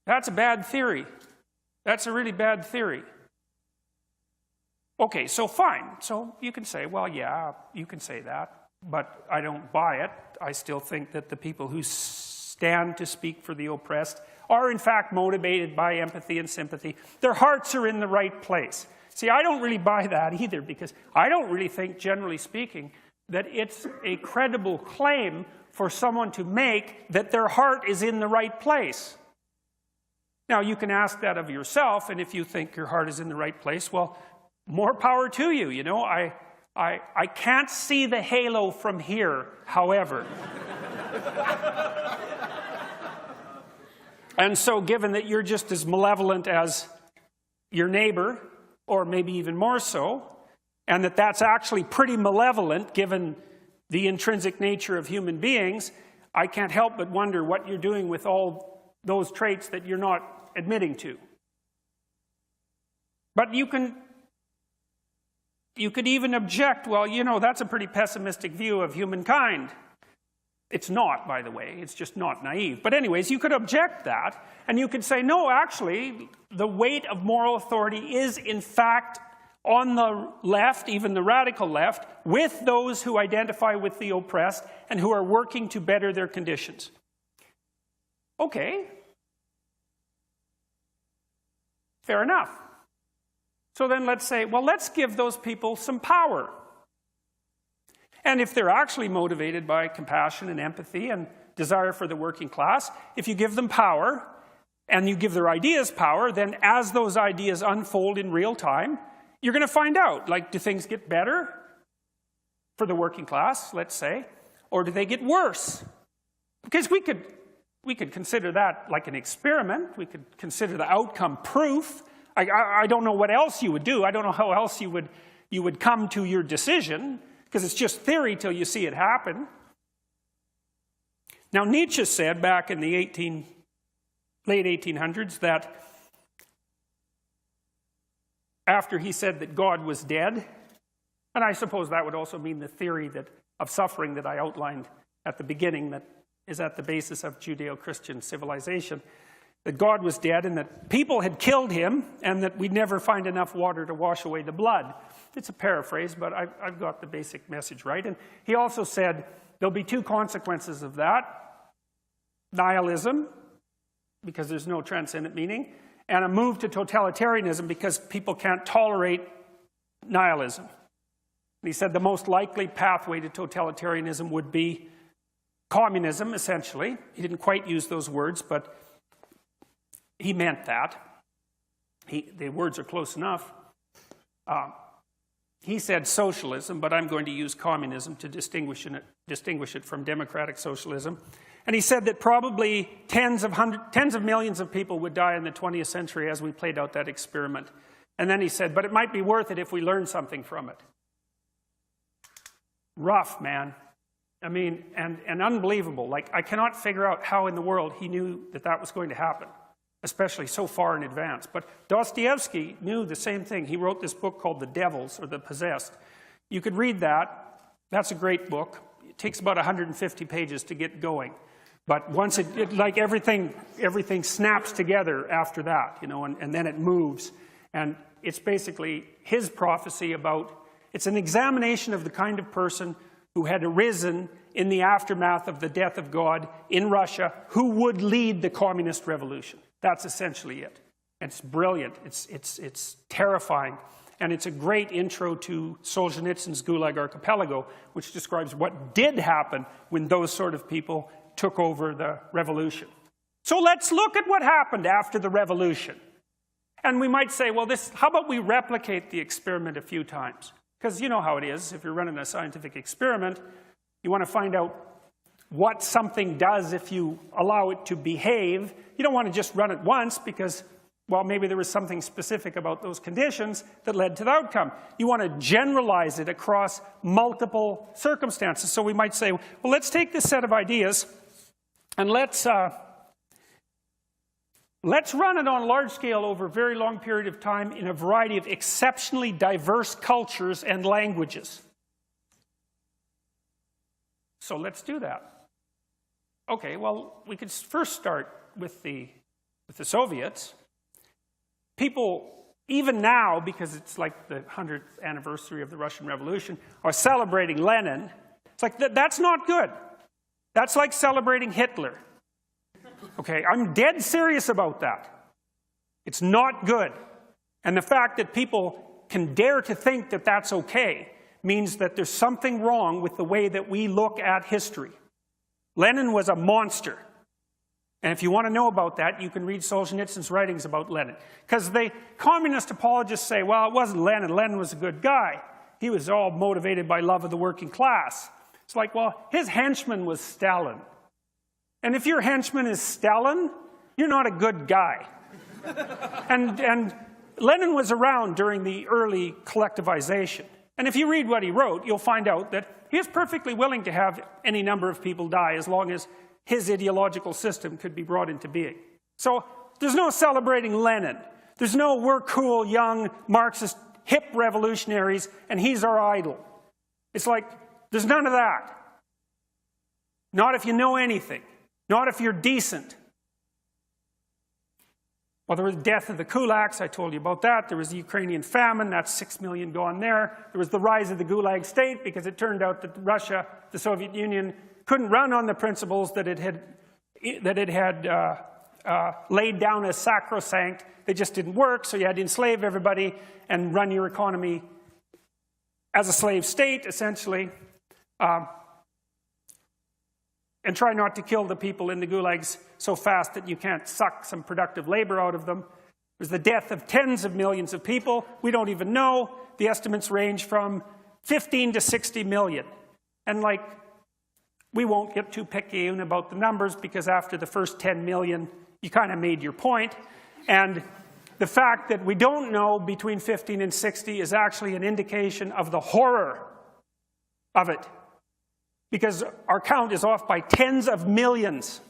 That's a bad theory. That's a really bad theory. Okay, so fine. So you can say, well, yeah, you can say that, but I don't buy it. I still think that the people who stand to speak for the oppressed are in fact motivated by empathy and sympathy. Their hearts are in the right place. See, I don't really buy that either, because I don't really think, generally speaking, that it's a credible claim for someone to make that their heart is in the right place. Now, you can ask that of yourself, and if you think your heart is in the right place, well, more power to you. You know, I can't see the halo from here, however. And so, given that you're just as malevolent as your neighbor, or maybe even more so, and that that's actually pretty malevolent given the intrinsic nature of human beings, I can't help but wonder what you're doing with all those traits that you're not admitting to. But you could even object, well, you know, that's a pretty pessimistic view of humankind. It's not, by the way. It's just not naive. But anyways, you could object that, and you could say, no, actually, the weight of moral authority is, in fact, on the left, even the radical left, with those who identify with the oppressed and who are working to better their conditions. Okay. Fair enough. So then let's say, well, let's give those people some power. And if they're actually motivated by compassion and empathy and desire for the working class, if you give them power and you give their ideas power, then as those ideas unfold in real time, you're going to find out, like, do things get better for the working class, let's say, or do they get worse? Because we could consider that like an experiment. We could consider the outcome proof. I don't know what else you would do. I don't know how else you would come to your decision, because it's just theory till you see it happen. Now, Nietzsche said back in the late 1800s that after he said that God was dead, and I suppose that would also mean the theory of suffering that I outlined at the beginning that is at the basis of Judeo-Christian civilization, that God was dead and that people had killed him and that we'd never find enough water to wash away the blood. It's a paraphrase, but I've got the basic message right. And he also said there'll be two consequences of that: nihilism, because there's no transcendent meaning, and a move to totalitarianism because people can't tolerate nihilism. And he said the most likely pathway to totalitarianism would be communism, essentially. He didn't quite use those words, but he meant that. The words are close enough. He said socialism, but I'm going to use communism to distinguish it from democratic socialism. And he said that probably tens of millions of people would die in the 20th century as we played out that experiment. And then he said, but it might be worth it if we learn something from it. Rough, man. I mean, and unbelievable. Like, I cannot figure out how in the world he knew that that was going to happen, especially so far in advance. But Dostoevsky knew the same thing. He wrote this book called The Devils, or The Possessed. You could read that. That's a great book. It takes about 150 pages to get going. But once it like everything snaps together after that, you know, and then it moves. And it's basically his prophecy about, it's an examination of the kind of person who had arisen in the aftermath of the death of God in Russia, who would lead the communist revolution. That's essentially it. It's brilliant. It's terrifying. And it's a great intro to Solzhenitsyn's Gulag Archipelago, which describes what did happen when those sort of people took over the revolution. So let's look at what happened after the revolution. And we might say, well, how about we replicate the experiment a few times? Because you know how it is. If you're running a scientific experiment, you want to find out what something does if you allow it to behave. You don't want to just run it once because, well, maybe there was something specific about those conditions that led to the outcome. You want to generalize it across multiple circumstances. So we might say, well, let's take this set of ideas and let's run it on a large scale over a very long period of time in a variety of exceptionally diverse cultures and languages. So let's do that. Okay, well, we could first start with the with the Soviets, people, even now, because it's like the 100th anniversary of the Russian Revolution, are celebrating Lenin. It's like, that's not good. That's like celebrating Hitler. Okay, I'm dead serious about that. It's not good. And the fact that people can dare to think that that's okay means that there's something wrong with the way that we look at history. Lenin was a monster. And if you want to know about that, you can read Solzhenitsyn's writings about Lenin. Because the communist apologists say, well, it wasn't Lenin. Lenin was a good guy. He was all motivated by love of the working class. It's like, well, his henchman was Stalin. And if your henchman is Stalin, you're not a good guy. and Lenin was around during the early collectivization. And if you read what he wrote, you'll find out that he was perfectly willing to have any number of people die as long as his ideological system could be brought into being. So there's no celebrating Lenin. There's no we're cool, young, Marxist, hip revolutionaries, and he's our idol. It's like, there's none of that. Not if you know anything. Not if you're decent. Well, there was the death of the kulaks, I told you about that. There was the Ukrainian famine, that's 6 million gone there. There was the rise of the Gulag state, because it turned out that Russia, the Soviet Union, couldn't run on the principles that it had laid down as sacrosanct. They just didn't work, so you had to enslave everybody and run your economy as a slave state, essentially. And try not to kill the people in the gulags so fast that you can't suck some productive labor out of them. There's the death of tens of millions of people. We don't even know. The estimates range from 15 to 60 million. And like, we won't get too picayune about the numbers, because after the first 10 million, you kind of made your point. And the fact that we don't know between 15 and 60 is actually an indication of the horror of it. Because our count is off by tens of millions.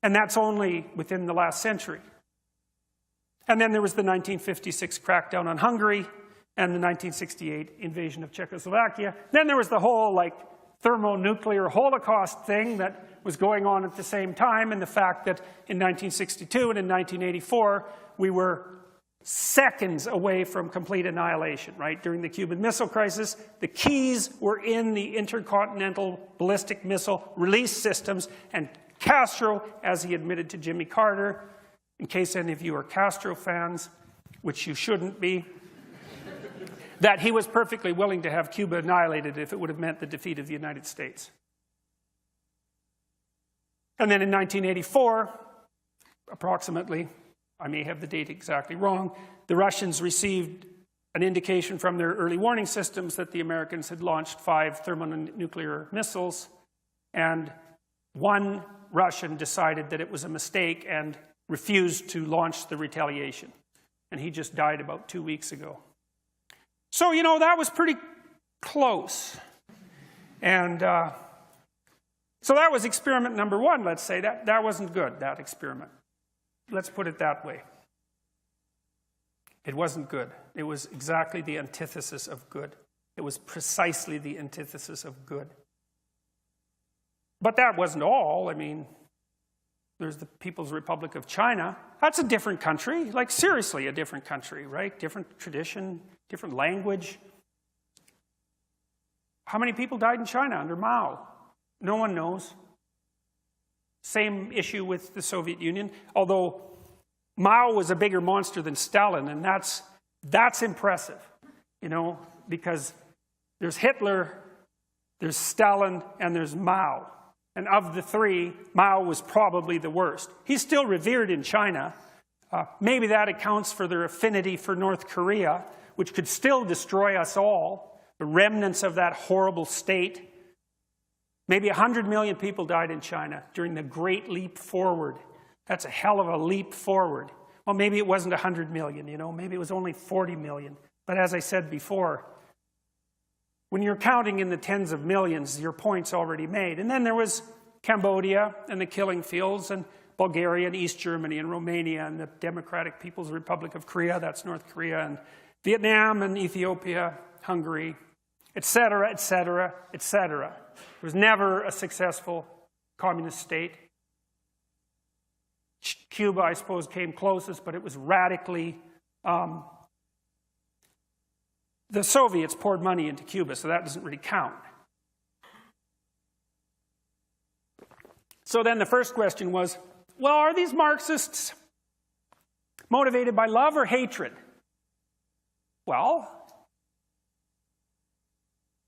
And that's only within the last century. And then there was the 1956 crackdown on Hungary and the 1968 invasion of Czechoslovakia. Then there was the whole, like, thermonuclear Holocaust thing that was going on at the same time, and the fact that in 1962 and in 1984, we were seconds away from complete annihilation, right? During the Cuban Missile Crisis, the keys were in the intercontinental ballistic missile release systems, and Castro, as he admitted to Jimmy Carter, in case any of you are Castro fans, which you shouldn't be, that he was perfectly willing to have Cuba annihilated if it would have meant the defeat of the United States. And then in 1984, approximately, I may have the date exactly wrong, the Russians received an indication from their early warning systems that the Americans had launched 5 thermonuclear missiles, and one Russian decided that it was a mistake and refused to launch the retaliation. And he just died about 2 weeks ago. So, you know, that was pretty close. And so that was experiment number 1, let's say. That wasn't good, that experiment. Let's put it that way. It wasn't good. It was exactly the antithesis of good. It was precisely the antithesis of good. But that wasn't all. I mean, there's the People's Republic of China. That's a different country. Like, seriously, a different country, right? Different tradition, different language. How many people died in China under Mao? No one knows. Same issue with the Soviet Union, although Mao was a bigger monster than Stalin, and that's impressive, you know, because there's Hitler, there's Stalin, and there's Mao. And of the 3, Mao was probably the worst. He's still revered in China. Maybe that accounts for their affinity for North Korea, which could still destroy us all, the remnants of that horrible state. Maybe 100 million people died in China during the Great Leap Forward. That's a hell of a leap forward. Well, maybe it wasn't 100 million, you know, maybe it was only 40 million. But as I said before, when you're counting in the tens of millions, your point's already made. And then there was Cambodia and the killing fields, and Bulgaria and East Germany and Romania and the Democratic People's Republic of Korea, that's North Korea, and Vietnam and Ethiopia, Hungary, etc., etc., etc. It was never a successful communist state. Cuba, I suppose, came closest, but it was radically... the Soviets poured money into Cuba, so that doesn't really count. So then the first question was, well, are these Marxists motivated by love or hatred? Well,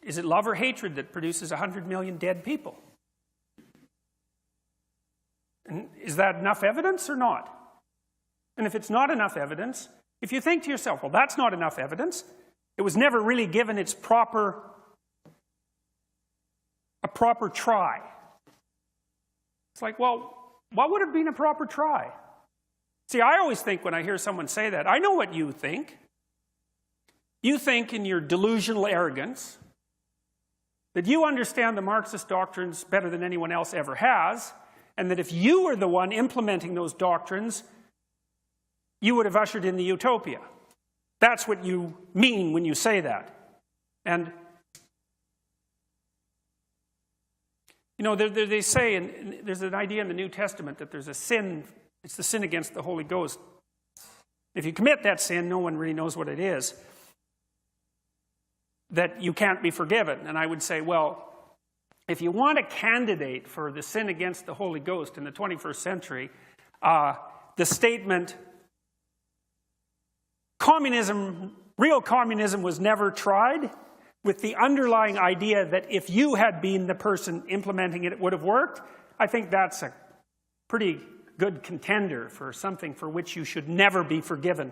is it love or hatred that produces 100 million dead people? And is that enough evidence or not? And if it's not enough evidence, if you think to yourself, well, that's not enough evidence, it was never really given its proper try. It's like, well, what would have been a proper try? See, I always think when I hear someone say that, I know what you think. You think in your delusional arrogance that you understand the Marxist doctrines better than anyone else ever has, and that if you were the one implementing those doctrines, you would have ushered in the utopia. That's what you mean when you say that. And you know, they say, and there's an idea in the New Testament that there's a sin, it's the sin against the Holy Ghost. If you commit that sin, no one really knows what it is, that you can't be forgiven. And I would say, well, if you want a candidate for the sin against the Holy Ghost in the 21st century, the statement, real communism was never tried, with the underlying idea that if you had been the person implementing it, it would have worked, I think that's a pretty good contender for something for which you should never be forgiven